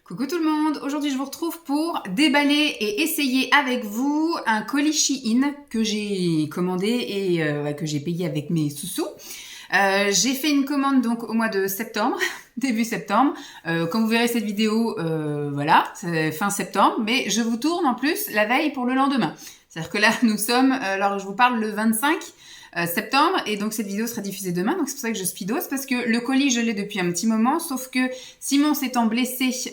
Coucou tout le monde, aujourd'hui je vous retrouve pour déballer et essayer avec vous un colis Shein que j'ai commandé et que j'ai payé avec mes sous-sous. J'ai fait une commande donc au mois de septembre, début septembre. Quand vous verrez cette vidéo, voilà, c'est fin septembre, mais je vous tourne en plus la veille pour le lendemain. C'est-à-dire que là nous sommes, alors je vous parle le 25 septembre et donc cette vidéo sera diffusée demain, donc c'est pour ça que je speedos, parce que le colis je l'ai depuis un petit moment, sauf que Simon s'étant blessé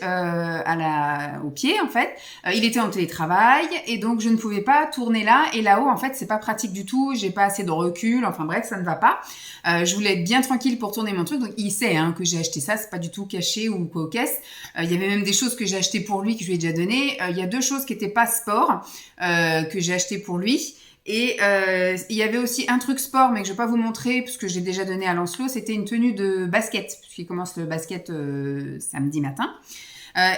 au pied en fait, il était en télétravail et donc je ne pouvais pas tourner là, et là-haut en fait c'est pas pratique du tout, j'ai pas assez de recul, enfin bref ça ne va pas. Je voulais être bien tranquille pour tourner mon truc, donc il sait que j'ai acheté ça, c'est pas du tout caché ou quoi aux caisses. Il y avait même des choses que j'ai achetées pour lui que je lui ai déjà donné. Il y a deux choses qui étaient pas sport que j'ai acheté pour lui. Et il y avait aussi un truc sport, mais que je vais pas vous montrer parce que j'ai déjà donné à Lancelot. C'était une tenue de basket, puisqu'il commence le basket samedi matin.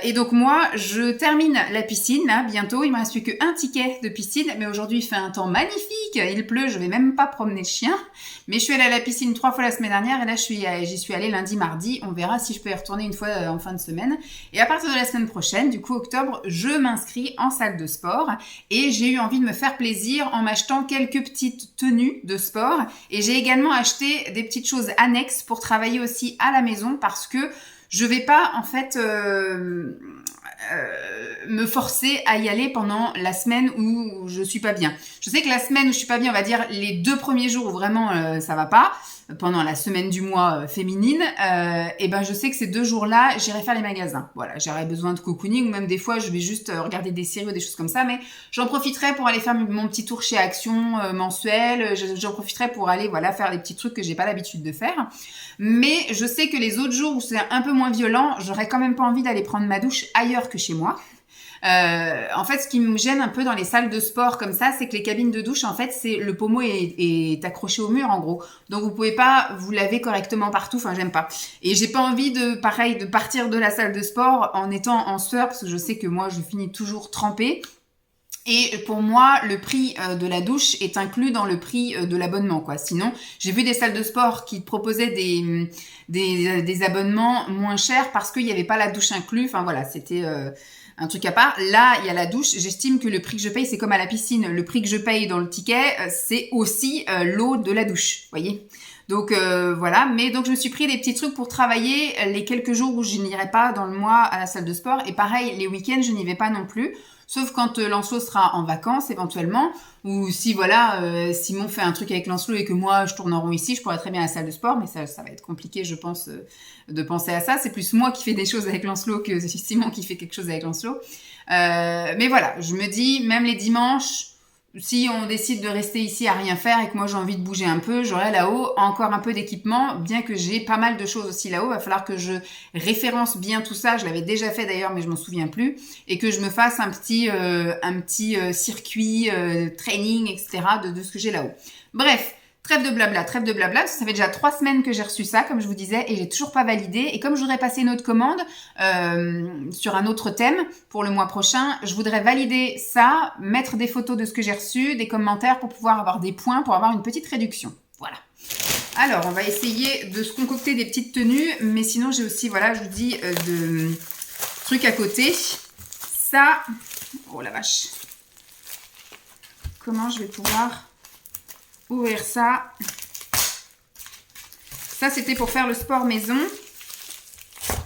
Et donc moi, je termine la piscine là bientôt. Il me reste plus qu'un ticket de piscine, mais aujourd'hui il fait un temps magnifique. Il pleut, je vais même pas promener le chien. Mais je suis allée à la piscine 3 fois la semaine dernière et là j'y suis allée lundi, mardi. On verra si je peux y retourner une fois en fin de semaine. Et à partir de la semaine prochaine, du coup octobre, je m'inscris en salle de sport et j'ai eu envie de me faire plaisir en m'achetant quelques petites tenues de sport. Et j'ai également acheté des petites choses annexes pour travailler aussi à la maison parce que je vais pas en fait me forcer à y aller pendant la semaine où je suis pas bien. Je sais que la semaine où je suis pas bien, on va dire les 2 premiers jours où vraiment ça va pas, pendant la semaine du mois féminine, et ben je sais que ces 2 jours-là, j'irai faire les magasins. Voilà, j'aurai besoin de cocooning ou même des fois je vais juste regarder des séries ou des choses comme ça, mais j'en profiterai pour aller faire mon petit tour chez Action mensuel. J'en profiterai pour aller faire des petits trucs que j'ai pas l'habitude de faire. Mais je sais que les autres jours où c'est un peu moins violent, j'aurais quand même pas envie d'aller prendre ma douche ailleurs que chez moi. En fait, ce qui me gêne un peu dans les salles de sport comme ça, c'est que les cabines de douche, en fait, c'est le pommeau est accroché au mur, en gros. Donc, vous pouvez pas vous laver correctement partout. Enfin, j'aime pas. Et j'ai pas envie de partir de la salle de sport en étant en sueur, parce que je sais que moi, je finis toujours trempée. Et pour moi, le prix de la douche est inclus dans le prix de l'abonnement, quoi. Sinon, j'ai vu des salles de sport qui proposaient des abonnements moins chers parce qu'il n'y avait pas la douche inclus. Enfin voilà, c'était un truc à part. Là, il y a la douche. J'estime que le prix que je paye, c'est comme à la piscine. Le prix que je paye dans le ticket, c'est aussi l'eau de la douche, voyez. Donc voilà, mais donc je me suis pris des petits trucs pour travailler les quelques jours où je n'irai pas dans le mois à la salle de sport. Et pareil, les week-ends, je n'y vais pas non plus. Sauf quand Lancelot sera en vacances éventuellement, ou si Simon fait un truc avec Lancelot et que moi je tourne en rond ici, je pourrais très bien à la salle de sport, mais ça va être compliqué je pense de penser à ça. C'est plus moi qui fais des choses avec Lancelot que Simon qui fait quelque chose avec Lancelot. Mais voilà, je me dis, même les dimanches, si on décide de rester ici à rien faire et que moi j'ai envie de bouger un peu, j'aurai là-haut encore un peu d'équipement, bien que j'ai pas mal de choses aussi là-haut. Il va falloir que je référence bien tout ça. Je l'avais déjà fait d'ailleurs, mais je m'en souviens plus. Et que je me fasse un petit circuit, training, etc. de ce que j'ai là-haut. Bref. Trêve de blabla, parce que ça fait déjà 3 semaines que j'ai reçu ça, comme je vous disais, et j'ai toujours pas validé. Et comme je voudrais passer une autre commande sur un autre thème pour le mois prochain, je voudrais valider ça, mettre des photos de ce que j'ai reçu, des commentaires pour pouvoir avoir des points, pour avoir une petite réduction. Voilà. Alors, on va essayer de se concocter des petites tenues, mais sinon j'ai aussi, voilà, je vous dis, de trucs à côté. Ça, oh la vache. Comment je vais pouvoir ouvrir ça? Ça, c'était pour faire le sport maison.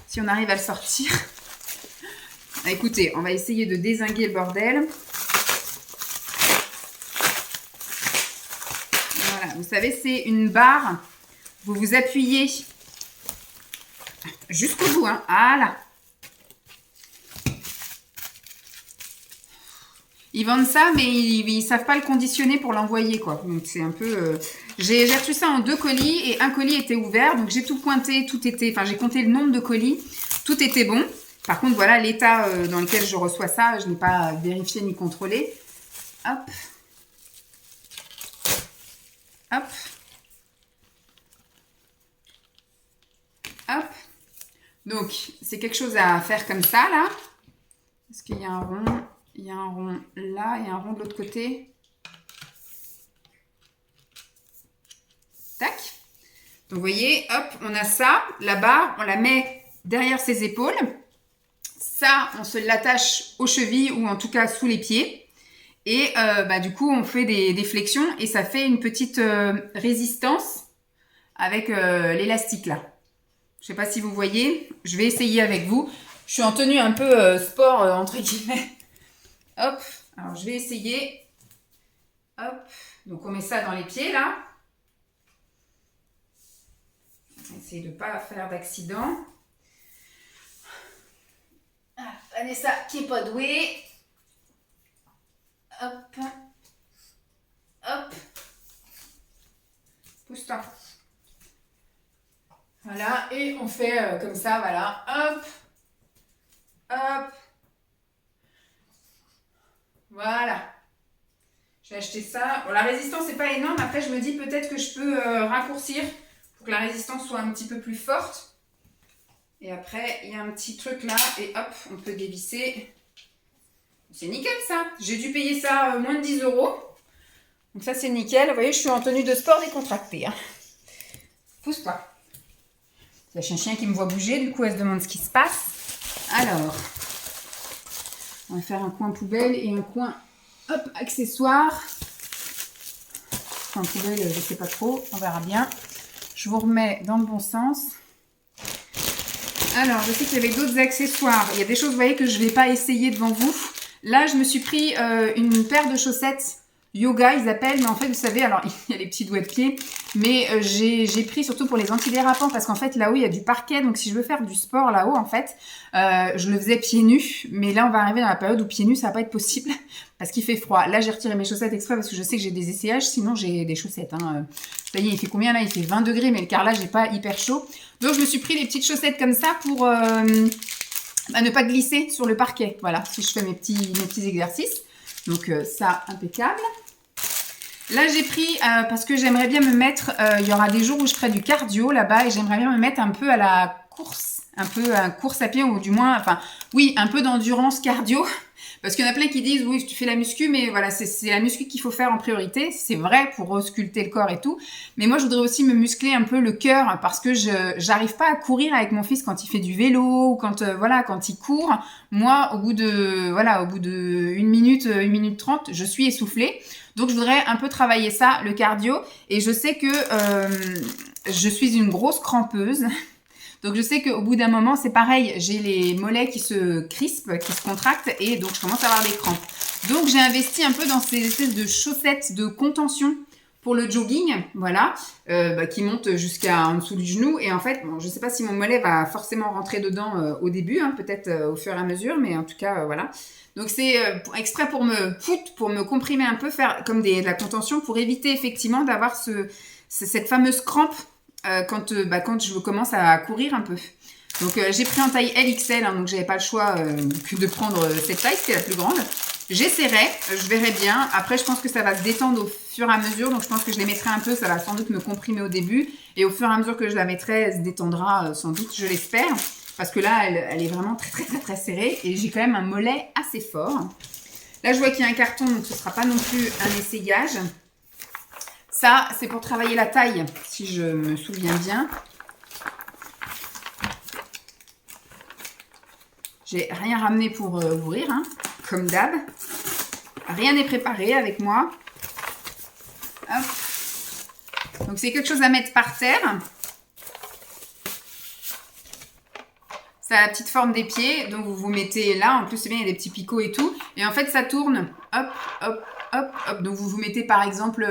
Si on arrive à le sortir. Écoutez, on va essayer de dézinguer le bordel. Voilà, vous savez, c'est une barre. Vous vous appuyez jusqu'au bout, hein. Voilà. Ils vendent ça, mais ils savent pas le conditionner pour l'envoyer, quoi. Donc c'est un peu. J'ai reçu ça en 2 colis et un colis était ouvert, donc j'ai tout pointé, j'ai compté le nombre de colis, tout était bon. Par contre, voilà l'état dans lequel je reçois ça, je n'ai pas vérifié ni contrôlé. Hop, hop, hop. Donc c'est quelque chose à faire comme ça là. Est-ce qu'il y a un rond? Il y a un rond là et un rond de l'autre côté. Tac. Donc, vous voyez, hop, on a ça. La barre, on la met derrière ses épaules. Ça, on se l'attache aux chevilles ou en tout cas sous les pieds. Et du coup, on fait des flexions et ça fait une petite résistance avec l'élastique là. Je sais pas si vous voyez. Je vais essayer avec vous. Je suis en tenue un peu sport entre guillemets. Hop. Alors, je vais essayer. Hop. Donc, on met ça dans les pieds là. On va essayer de ne pas faire d'accident. Ah, Vanessa qui n'est pas douée. Hop. Hop. Pousse-toi. Voilà. Et on fait comme ça, voilà. Hop. Hop. Voilà. J'ai acheté ça. Bon, la résistance n'est pas énorme. Après, je me dis peut-être que je peux raccourcir pour que la résistance soit un petit peu plus forte. Et après, il y a un petit truc là. Et hop, on peut dévisser. C'est nickel ça. J'ai dû payer ça moins de 10 €. Donc ça, c'est nickel. Vous voyez, je suis en tenue de sport décontractée. Hein. Pousse-toi. Il y a un chien qui me voit bouger. Du coup, elle se demande ce qui se passe. Alors, on va faire un coin poubelle et un coin... Hop, accessoires. En poubelle, je ne sais pas trop, on verra bien. Je vous remets dans le bon sens. Alors, je sais qu'il y avait d'autres accessoires. Il y a des choses, vous voyez, que je ne vais pas essayer devant vous. Là, je me suis pris une paire de chaussettes yoga, ils appellent. Mais en fait, vous savez, alors, il y a les petits doigts de pied. Mais j'ai pris surtout pour les antidérapants. Parce qu'en fait, là-haut, il y a du parquet. Donc, si je veux faire du sport là-haut, en fait, je le faisais pieds nus. Mais là, on va arriver dans la période où pieds nus, ça va pas être possible. Parce qu'il fait froid. Là, j'ai retiré mes chaussettes exprès parce que je sais que j'ai des essayages. Sinon, j'ai des chaussettes. Hein. Ça y est, il fait combien là? Il fait 20 degrés, mais le carrelage n'est pas hyper chaud. Donc, je me suis pris des petites chaussettes comme ça pour ne pas glisser sur le parquet. Voilà, si je fais mes petits exercices. Donc, ça, impeccable. Là, j'ai pris, parce que j'aimerais bien me mettre, il y aura des jours où je ferai du cardio là-bas et j'aimerais bien me mettre un peu à la course, un peu à course à pied ou du moins, enfin, oui, un peu d'endurance cardio. Parce qu'il y en a plein qui disent, oui, tu fais la muscu, mais voilà, c'est la muscu qu'il faut faire en priorité. C'est vrai pour ausculter le corps et tout. Mais moi, je voudrais aussi me muscler un peu le cœur parce que j'arrive pas à courir avec mon fils quand il fait du vélo ou quand, quand il court. Moi, au bout de 1 minute, 1 minute 30, je suis essoufflée. Donc, je voudrais un peu travailler ça, le cardio. Et je sais que je suis une grosse crampeuse. Donc, je sais qu'au bout d'un moment, c'est pareil. J'ai les mollets qui se crispent, qui se contractent. Et donc, je commence à avoir des crampes. Donc, j'ai investi un peu dans ces espèces de chaussettes de contention pour le jogging. Voilà. Qui montent jusqu'à en dessous du genou. Et en fait, bon, je ne sais pas si mon mollet va forcément rentrer dedans au début. Hein, peut-être au fur et à mesure. Mais en tout cas, voilà. Donc, c'est exprès pour me comprimer un peu, faire comme de la contention pour éviter effectivement d'avoir cette fameuse crampe quand je commence à courir un peu. Donc, j'ai pris en taille LXL, hein, donc j'avais pas le choix que de prendre cette taille, c'était la plus grande. J'essaierai, je verrai bien. Après, je pense que ça va se détendre au fur et à mesure. Donc, je pense que je les mettrai un peu. Ça va sans doute me comprimer au début. Et au fur et à mesure que je la mettrai, elle se détendra sans doute, je l'espère. Parce que là, elle est vraiment très, très, très, très serrée. Et j'ai quand même un mollet assez fort. Là, je vois qu'il y a un carton, donc ce ne sera pas non plus un essayage. Ça, c'est pour travailler la taille, si je me souviens bien. J'ai rien ramené pour ouvrir, hein, comme d'hab. Rien n'est préparé avec moi. Hop. Donc, c'est quelque chose à mettre par terre. Ça a la petite forme des pieds, donc vous vous mettez là. En plus, c'est bien, il y a des petits picots et tout. Et en fait, ça tourne. Hop, hop, hop, hop. Donc, vous vous mettez par exemple...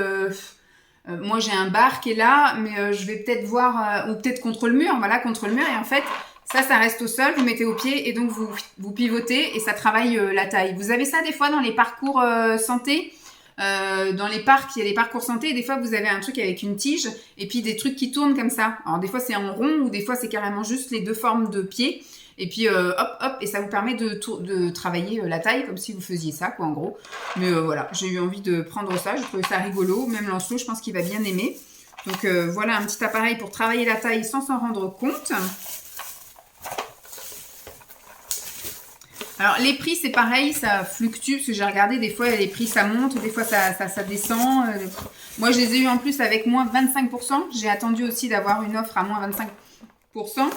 moi, j'ai un bar qui est là, mais je vais peut-être voir... ou peut-être contre le mur, voilà, contre le mur. Et en fait, ça reste au sol. Vous mettez au pied et donc vous pivotez et ça travaille la taille. Vous avez ça des fois dans les parcours santé. Dans les parcs, il y a les parcours santé et des fois vous avez un truc avec une tige et puis des trucs qui tournent comme ça. Alors des fois c'est en rond ou des fois c'est carrément juste les deux formes de pieds et puis hop hop et ça vous permet de travailler la taille comme si vous faisiez ça quoi en gros. Mais voilà, j'ai eu envie de prendre ça, j'ai trouvé ça rigolo, même Lancelot je pense qu'il va bien aimer. Donc voilà un petit appareil pour travailler la taille sans s'en rendre compte. Alors, les prix, c'est pareil, ça fluctue, parce que j'ai regardé, des fois, les prix, ça monte, des fois, ça descend. Moi, je les ai eu en plus avec moins 25%. J'ai attendu aussi d'avoir une offre à moins 25%.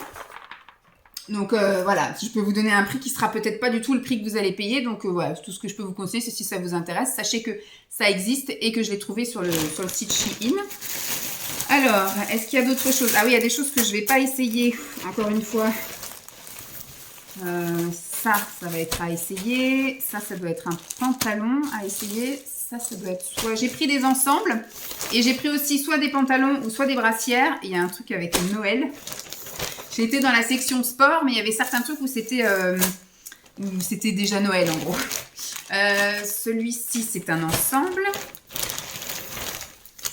Donc voilà, je peux vous donner un prix qui sera peut-être pas du tout le prix que vous allez payer. Donc voilà, tout ce que je peux vous conseiller, c'est si ça vous intéresse, sachez que ça existe et que je l'ai trouvé sur le site Shein. Alors, est-ce qu'il y a d'autres choses? Ah oui, il y a des choses que je vais pas essayer, encore une fois. Ça va être à essayer. Ça doit être un pantalon à essayer. Ça doit être soit... J'ai pris des ensembles et j'ai pris aussi soit des pantalons ou soit des brassières. Il y a un truc avec Noël. J'ai été dans la section sport, mais il y avait certains trucs où c'était déjà Noël en gros. Celui-ci, c'est un ensemble.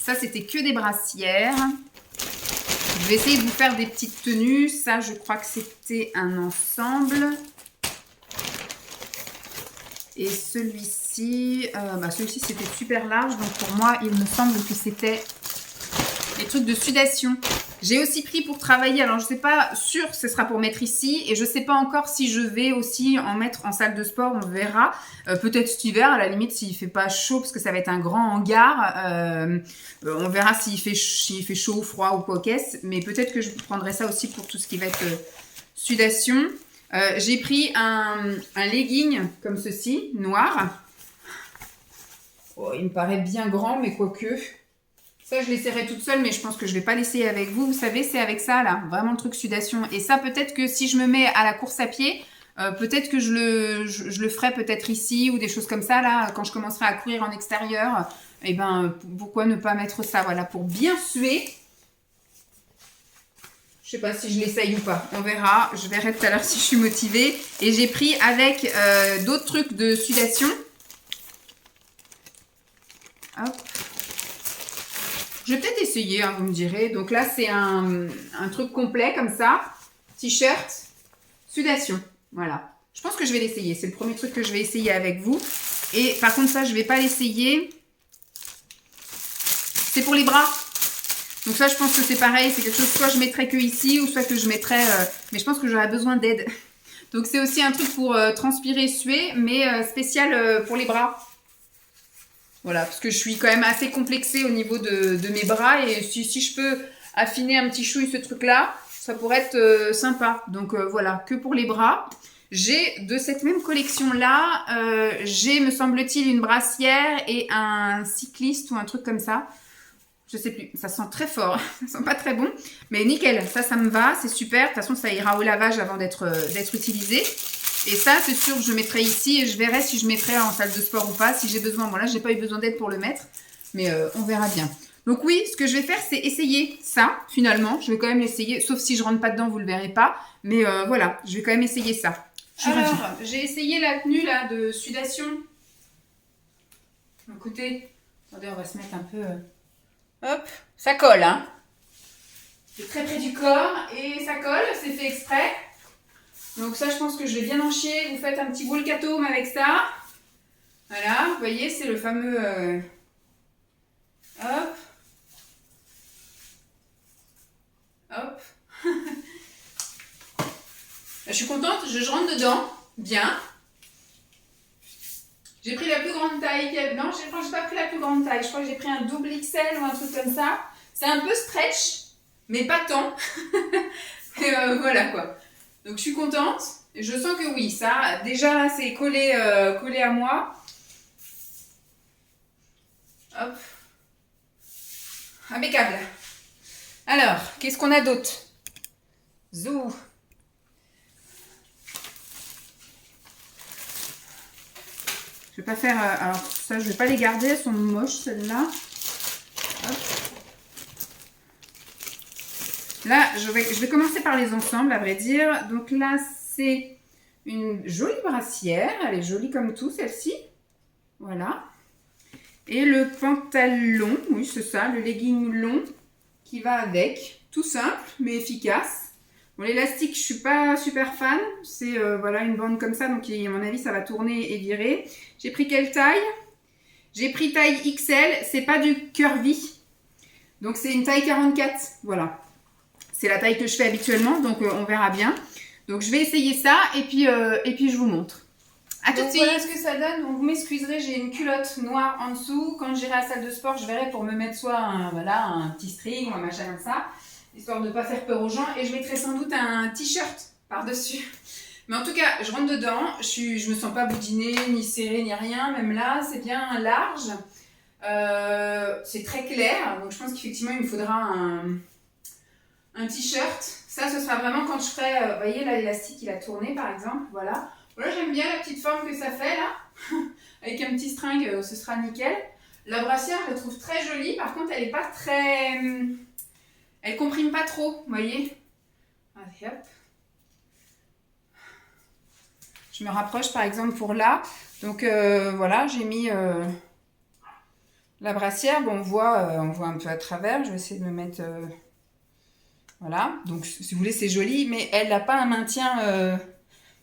Ça, c'était que des brassières. Je vais essayer de vous faire des petites tenues. Ça, je crois que c'était un ensemble. Et celui-ci, celui-ci, c'était super large. Donc, pour moi, il me semble que c'était des trucs de sudation. J'ai aussi pris pour travailler. Alors, je ne sais pas sûr ce sera pour mettre ici. Et je ne sais pas encore si je vais aussi en mettre en salle de sport. On verra. Peut-être cet hiver, à la limite, s'il ne fait pas chaud, parce que ça va être un grand hangar. On verra s'il fait chaud, froid ou quoi qu'est-ce. Mais peut-être que je prendrai ça aussi pour tout ce qui va être sudation. J'ai pris un legging comme ceci, noir. Oh, il me paraît bien grand, mais quoique... Ça, je l'essaierai toute seule, mais je pense que je ne vais pas l'essayer avec vous. Vous savez, c'est avec ça, là. Vraiment le truc sudation. Et ça, peut-être que si je me mets à la course à pied, peut-être que je le ferai peut-être ici ou des choses comme ça, là, quand je commencerai à courir en extérieur. Eh ben, pourquoi ne pas mettre ça, voilà, pour bien suer. Je sais pas si je l'essaye ou pas. On verra. Je verrai tout à l'heure si je suis motivée. Et j'ai pris avec d'autres trucs de sudation. Hop. Je vais peut-être essayer, hein, vous me direz. Donc là, c'est un truc complet comme ça. T-shirt, sudation. Voilà. Je pense que je vais l'essayer. C'est le premier truc que je vais essayer avec vous. Et par contre, ça, je ne vais pas l'essayer. C'est pour les bras. Donc ça, je pense que c'est pareil. C'est quelque chose, soit je mettrai que ici, ou soit que je mettrai... mais je pense que j'aurai besoin d'aide. Donc c'est aussi un truc pour transpirer, suer, mais spécial pour les bras. Voilà, parce que je suis quand même assez complexée au niveau de mes bras. Et si je peux affiner un petit chouille ce truc-là, ça pourrait être sympa. Donc voilà, que pour les bras. J'ai de cette même collection-là, j'ai, me semble-t-il, une brassière et un cycliste ou un truc comme ça. Je sais plus, ça sent très fort, ça sent pas très bon. Mais nickel, ça me va, c'est super. De toute façon, ça ira au lavage avant d'être utilisé. Et ça, c'est sûr que je mettrai ici et je verrai si je mettrai en salle de sport ou pas, si j'ai besoin. Bon là, j'ai pas eu besoin d'aide pour le mettre, mais on verra bien. Donc oui, ce que je vais faire, c'est essayer ça, finalement. Je vais quand même l'essayer, sauf si je rentre pas dedans, vous le verrez pas. Mais voilà, je vais quand même essayer ça. Alors, j'ai essayé la tenue là de sudation. Écoutez, attendez, on va se mettre un peu... Hop, ça colle, hein. C'est très près du corps et ça colle, c'est fait exprès. Donc ça, je pense que je vais bien en chier. Vous faites un petit boulcatome avec ça. Voilà, vous voyez, c'est le fameux... Hop. Hop. Je suis contente, je rentre dedans. Bien. J'ai pris la plus grande taille. Non, je crois que je n'ai pas pris la plus grande taille. Je crois que j'ai pris un double XL ou un truc comme ça. C'est un peu stretch, mais pas tant. Et voilà quoi. Donc je suis contente. Je sens que oui, ça, déjà là, c'est collé à moi. Hop. Impeccable. Alors, qu'est-ce qu'on a d'autre? Zou. Je vais pas faire... alors ça, je vais pas les garder, elles sont moches celles-là. Là, je vais commencer par les ensembles, à vrai dire. Donc là, c'est une jolie brassière. Elle est jolie comme tout, celle-ci. Voilà. Et le pantalon, oui, c'est ça, le legging long qui va avec. Tout simple, mais efficace. Bon, l'élastique, je suis pas super fan. C'est voilà, une bande comme ça, donc à mon avis, ça va tourner et virer. J'ai pris quelle taille? J'ai pris taille XL. C'est pas du curvy. Donc, c'est une taille 44. Voilà. C'est la taille que je fais habituellement, donc on verra bien. Donc je vais essayer ça et puis je vous montre. A tout de suite. Voilà ce que ça donne. Donc vous m'excuserez, j'ai une culotte noire en dessous. Quand j'irai à la salle de sport, je verrai pour me mettre soit un petit string ou un machin comme ça, histoire de ne pas faire peur aux gens. Et je mettrai sans doute un t-shirt par-dessus. Mais en tout cas, je rentre dedans, je me sens pas boudinée, ni serrée, ni rien. Même là, c'est bien large. C'est très clair, donc je pense qu'effectivement, il me faudra un t-shirt. Ça, ce sera vraiment quand je ferai... vous voyez, là, l'élastique, il a tourné, par exemple. Voilà. Voilà, j'aime bien la petite forme que ça fait, là. Avec un petit string, ce sera nickel. La brassière, je la trouve très jolie. Par contre, elle n'est pas très... Elle comprime pas trop, vous voyez. Allez, hop. Je me rapproche, par exemple, pour là. Donc, voilà, j'ai mis la brassière. Bon, on voit un peu à travers. Je vais essayer de me mettre... voilà. Donc, si vous voulez, c'est joli. Mais elle n'a pas un maintien...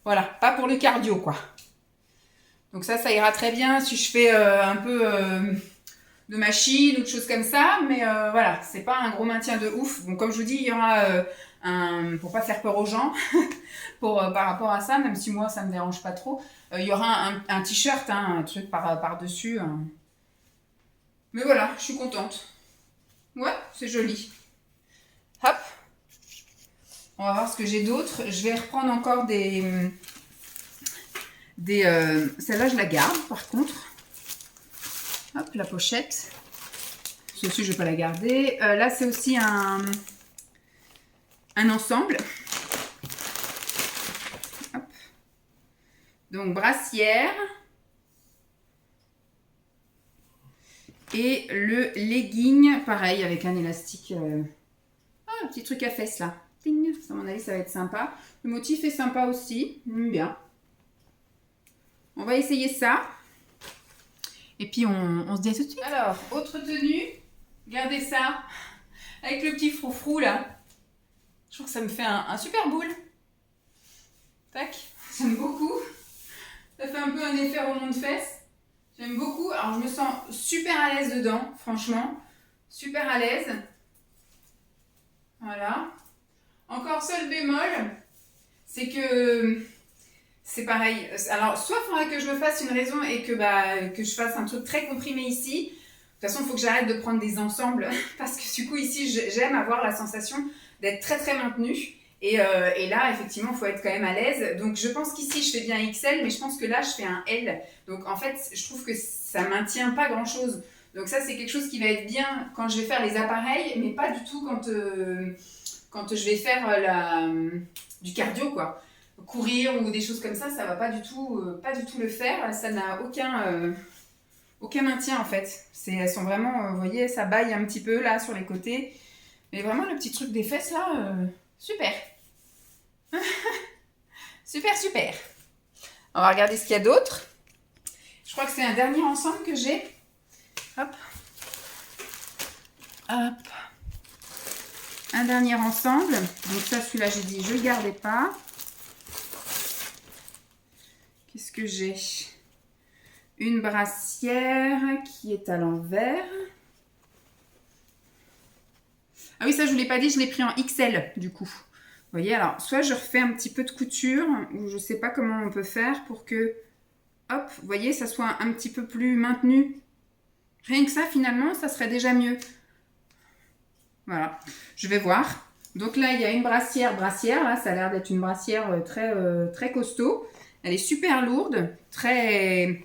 voilà, pas pour le cardio, quoi. Donc ça ira très bien si je fais un peu de machine ou de choses comme ça. Mais voilà, c'est pas un gros maintien de ouf. Bon, comme je vous dis, il y aura pour pas faire peur aux gens, par rapport à ça, même si moi, ça me dérange pas trop, il y aura un t-shirt, hein, un truc par-dessus. Mais voilà, je suis contente. Ouais, c'est joli. Hop. On va voir ce que j'ai d'autre. Je vais reprendre encore celle-là, je la garde, par contre. Hop, la pochette. Celle-ci, je ne vais pas la garder. Là, c'est aussi un ensemble. Hop. Donc, brassière. Et le legging, pareil, avec un élastique. Un petit truc à fesses, là. Ting. À mon avis, ça va être sympa. Le motif est sympa aussi. Bien. On va essayer ça. Et puis, on se dit à tout de suite. Alors, autre tenue. Regardez ça. Avec le petit froufrou, là. Je trouve que ça me fait un super boule. Tac. J'aime beaucoup. Ça fait un peu un effet rond de fesses. J'aime beaucoup. Alors, je me sens super à l'aise dedans, franchement. Super à l'aise. Voilà. Encore seul bémol, c'est que... C'est pareil. Alors, soit il faudrait que je me fasse une raison et que je fasse un truc très comprimé ici. De toute façon, il faut que j'arrête de prendre des ensembles parce que du coup, ici, j'aime avoir la sensation d'être très, très maintenue. Et là, effectivement, il faut être quand même à l'aise. Donc, je pense qu'ici, je fais bien XL, mais je pense que là, je fais un L. Donc, en fait, je trouve que ça ne maintient pas grand-chose. Donc, ça, c'est quelque chose qui va être bien quand je vais faire les appareils, mais pas du tout quand je vais faire du cardio, quoi. Courir ou des choses comme ça va pas du tout le faire. Ça n'a aucun maintien, en fait. Elles sont vraiment, vous voyez, ça baille un petit peu là sur les côtés. Mais vraiment, le petit truc des fesses là, super. Super, super. On va regarder ce qu'il y a d'autre. Je crois que c'est un dernier ensemble que j'ai. Hop. Hop. Un dernier ensemble. Donc ça, celui-là, j'ai dit, je ne le gardais pas. Qu'est-ce que j'ai? Une brassière qui est à l'envers. Ah oui, ça, je ne vous l'ai pas dit, je l'ai pris en XL, du coup. Vous voyez, alors, soit je refais un petit peu de couture, ou je ne sais pas comment on peut faire pour que, hop, vous voyez, ça soit un petit peu plus maintenu. Rien que ça, finalement, ça serait déjà mieux. Voilà, je vais voir. Donc là, il y a une brassière, là, ça a l'air d'être une brassière très costaud. Elle est super lourde, très...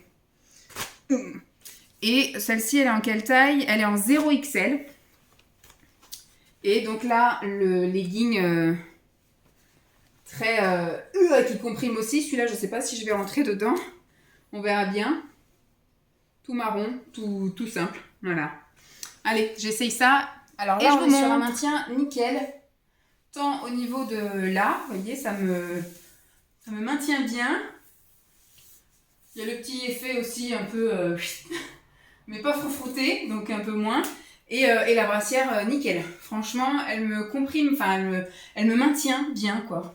Et celle-ci, elle est en quelle taille? Elle est en 0XL. Et donc là, le legging qui comprime aussi. Celui-là, je ne sais pas si je vais rentrer dedans. On verra bien. Tout marron, tout simple. Voilà. Allez, j'essaye ça. Alors là, on est sur un maintien nickel. Tant au niveau de là, vous voyez, ça me maintient bien. Il y a le petit effet aussi un peu... mais pas froufrouté, donc un peu moins. Et la brassière, nickel. Franchement, elle me comprime, enfin, elle me maintient bien, quoi.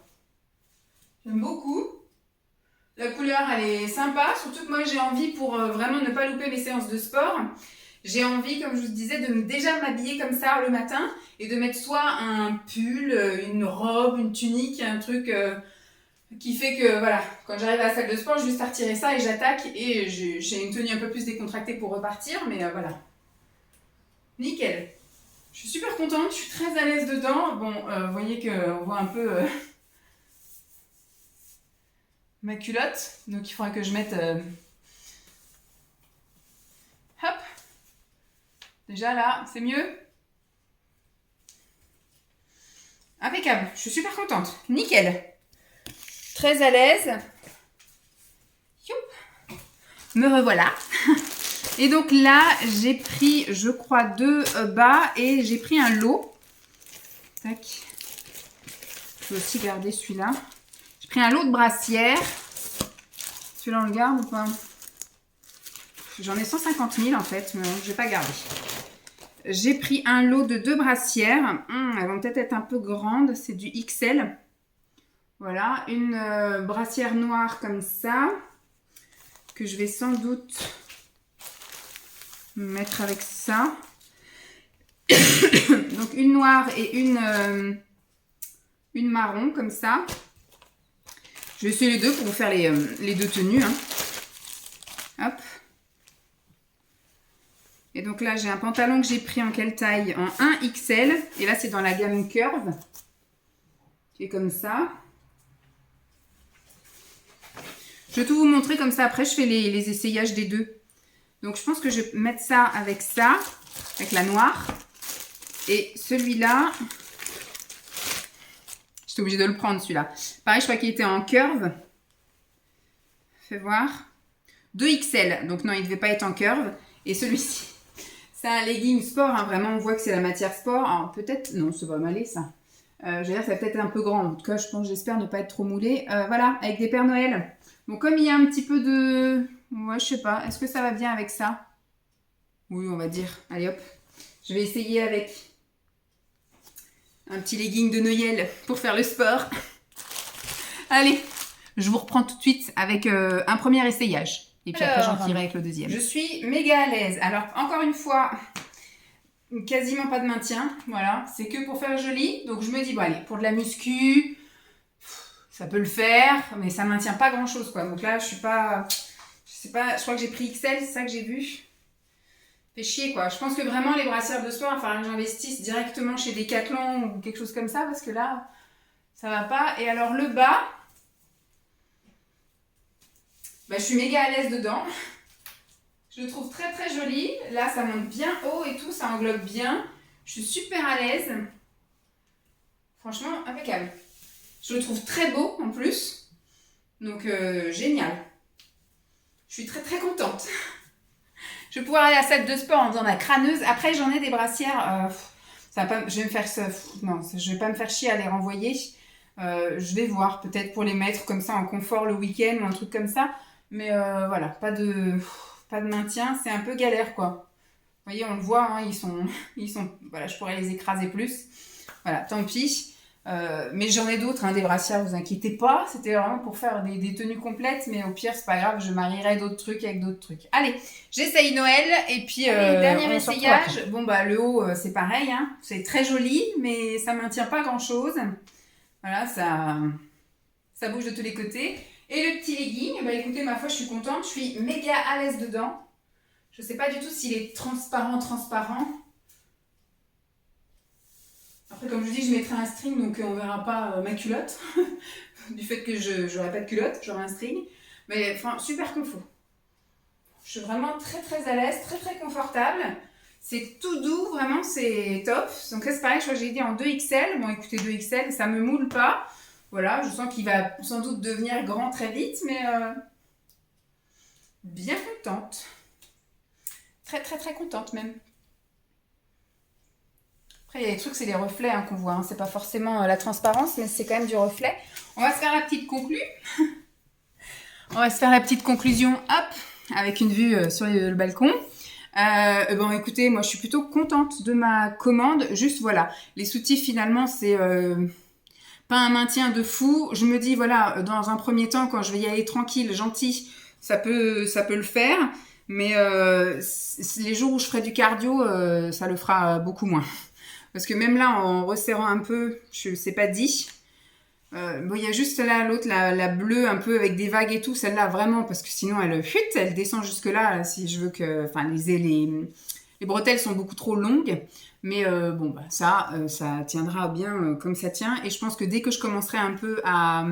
J'aime beaucoup. La couleur, elle est sympa. Surtout que moi, j'ai envie, pour vraiment ne pas louper mes séances de sport, j'ai envie, comme je vous disais, de déjà m'habiller comme ça le matin et de mettre soit un pull, une robe, une tunique, un truc qui fait que, voilà, quand j'arrive à la salle de sport, j'ai juste à retirer ça et j'attaque. Et j'ai une tenue un peu plus décontractée pour repartir, mais voilà. Nickel. Je suis super contente, je suis très à l'aise dedans. Bon, vous voyez qu'on voit un peu ma culotte. Donc il faudra que je mette... Hop. Déjà là, c'est mieux. Impeccable. Je suis super contente. Nickel. Très à l'aise. Youp. Me revoilà. Et donc là, j'ai pris, je crois, 2 bas et j'ai pris un lot. Tac. Je peux aussi garder celui-là. J'ai pris un lot de brassières. Celui-là, on le garde ou pas? J'en ai 150 000 en fait, mais je ne vais pas garder. J'ai pris un lot de 2 brassières. Elles vont peut-être être un peu grandes. C'est du XL. Voilà. Une brassière noire comme ça. Que je vais sans doute mettre avec ça. Donc une noire et une marron comme ça. Je vais essayer les deux pour vous faire les deux tenues. Hein. Hop. Et donc là, j'ai un pantalon que j'ai pris en quelle taille? En 1XL. Et là, c'est dans la gamme Curve. Qui est comme ça. Je vais tout vous montrer comme ça. Après, je fais les essayages des deux. Donc, je pense que je vais mettre ça, avec la noire. Et celui-là, j'étais obligée de le prendre, celui-là. Pareil, je crois qu'il était en curve. Fais voir. 2XL. Donc, non, il ne devait pas être en curve. Et celui-ci, c'est un legging sport. Hein. Vraiment, on voit que c'est la matière sport. Alors, peut-être... Non, ça va m'aller, ça. Je veux dire, ça va peut-être être un peu grand. En tout cas, je pense, j'espère ne pas être trop moulé. Voilà, avec des Pères Noël. Bon, comme il y a un petit peu de... Ouais, je sais pas. Est-ce que ça va bien avec ça? Oui, on va dire. Allez, hop. Je vais essayer avec un petit legging de Noël pour faire le sport. Allez, je vous reprends tout de suite avec un premier essayage. Et puis après, j'en tirerai avec le deuxième. Je suis méga à l'aise. Alors, encore une fois, quasiment pas de maintien. Voilà, c'est que pour faire joli. Donc, je me dis, bon, allez, pour de la muscu... Ça peut le faire, mais ça ne maintient pas grand-chose, quoi. Donc là, je suis pas... Je sais pas, je crois que j'ai pris XL, c'est ça que j'ai vu. Fait chier, quoi. Je pense que vraiment, les brassières de sport, il va falloir que j'investisse directement chez Decathlon ou quelque chose comme ça, parce que là, ça va pas. Et alors, le bas, bah, je suis méga à l'aise dedans. Je le trouve très, très joli. Là, ça monte bien haut et tout, ça englobe bien. Je suis super à l'aise. Franchement, impeccable. Je le trouve très beau en plus. Donc, génial. Je suis très très contente. Je vais pouvoir aller à la salle de sport en faisant la crâneuse. Après, j'en ai des brassières. Ça va pas, je vais me faire ça. Non, je vais pas me faire chier à les renvoyer. Je vais voir. Peut-être pour les mettre comme ça en confort le week-end ou un truc comme ça. Mais voilà, pas de maintien. C'est un peu galère, quoi. Vous voyez, on le voit. Hein, ils sont... Voilà, je pourrais les écraser plus. Voilà, tant pis. Mais j'en ai d'autres, hein, des brassières, vous inquiétez pas. C'était vraiment pour faire des tenues complètes, mais au pire, c'est pas grave, je marierai d'autres trucs avec d'autres trucs. Allez, j'essaye Noël, et puis dernier essayage. Bon, bah, le haut, c'est pareil, hein. C'est très joli, mais ça maintient pas grand-chose. Voilà, ça bouge de tous les côtés. Et le petit legging, bah écoutez, ma foi, je suis contente, je suis méga à l'aise dedans. Je sais pas du tout s'il est transparent. Après, comme je dis, je mettrai un string, donc on verra pas ma culotte. Du fait que je n'aurai pas de culotte, j'aurai un string. Mais enfin, super confort. Je suis vraiment très très à l'aise, très très confortable. C'est tout doux, vraiment, c'est top. Donc là, c'est pareil, je crois que j'ai dit en 2XL. Bon, écoutez, 2XL, ça me moule pas. Voilà, je sens qu'il va sans doute devenir grand très vite, mais bien contente. Très très très contente même. Après, il y a des trucs, c'est les reflets hein, qu'on voit. Hein. C'est pas forcément la transparence, mais c'est quand même du reflet. On va se faire la petite conclue. On va se faire la petite conclusion, hop, avec une vue sur le balcon. Bon, écoutez, moi, je suis plutôt contente de ma commande. Juste, voilà, les soutifs, finalement, c'est pas un maintien de fou. Je me dis, voilà, dans un premier temps, quand je vais y aller tranquille, gentil, ça peut le faire. Mais les jours où je ferai du cardio, ça le fera beaucoup moins. Parce que même là, en resserrant un peu, c'est pas dit. Bon, il y a juste là, l'autre, la bleue, un peu avec des vagues et tout. Celle-là, vraiment, parce que sinon, elle descend jusque-là, si je veux que... Enfin, Les bretelles sont beaucoup trop longues, mais bon, bah, ça tiendra bien comme ça tient. Et je pense que dès que je commencerai un peu à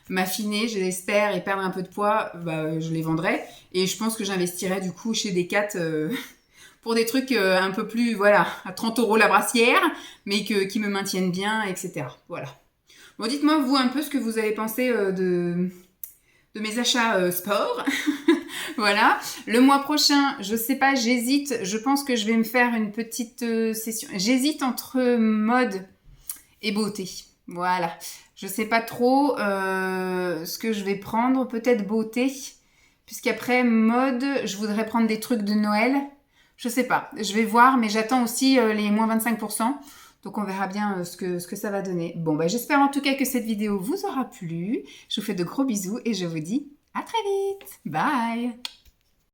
m'affiner, j'espère, et perdre un peu de poids, bah, je les vendrai. Et je pense que j'investirai du coup chez Decat pour des trucs un peu plus, voilà, à 30 € la brassière, mais qui me maintiennent bien, etc. Voilà. Bon, dites-moi, vous, un peu ce que vous avez pensé de mes achats sport. Voilà. Le mois prochain, je sais pas, j'hésite. Je pense que je vais me faire une petite session. J'hésite entre mode et beauté. Voilà. Je sais pas trop ce que je vais prendre. Peut-être beauté. Puisqu'après, mode, je voudrais prendre des trucs de Noël. Je sais pas. Je vais voir, mais j'attends aussi les moins 25%. Donc on verra bien ce que ça va donner. Bon, bah, j'espère en tout cas que cette vidéo vous aura plu. Je vous fais de gros bisous et je vous dis à très vite. Bye!